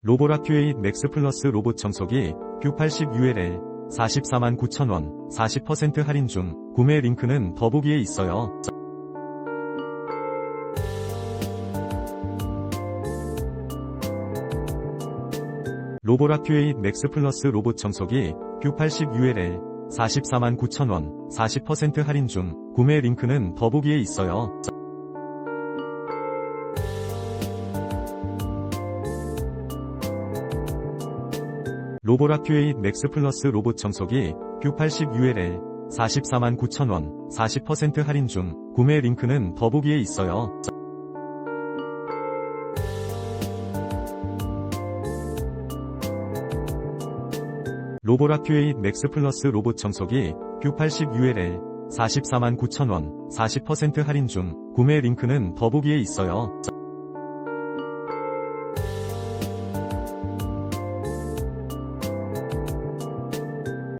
로보라 Q8 맥스 플러스 로봇 청소기 Q80ULL 449,000원 40% 할인 중. 구매 링크는 더보기에 있어요. 로보라 Q8 맥스 플러스 로봇 청소기 Q80ULL 449,000원 40% 할인 중. 구매 링크는 더보기에 있어요. 로보라 Q8 맥스 플러스 로봇 청소기 Q80ULL 449,000원 40% 할인 중. 구매 링크는 더보기에 있어요. 로보라 Q8 맥스 플러스 로봇 청소기 Q80ULL 449,000원 40% 할인 중. 구매 링크는 더보기에 있어요.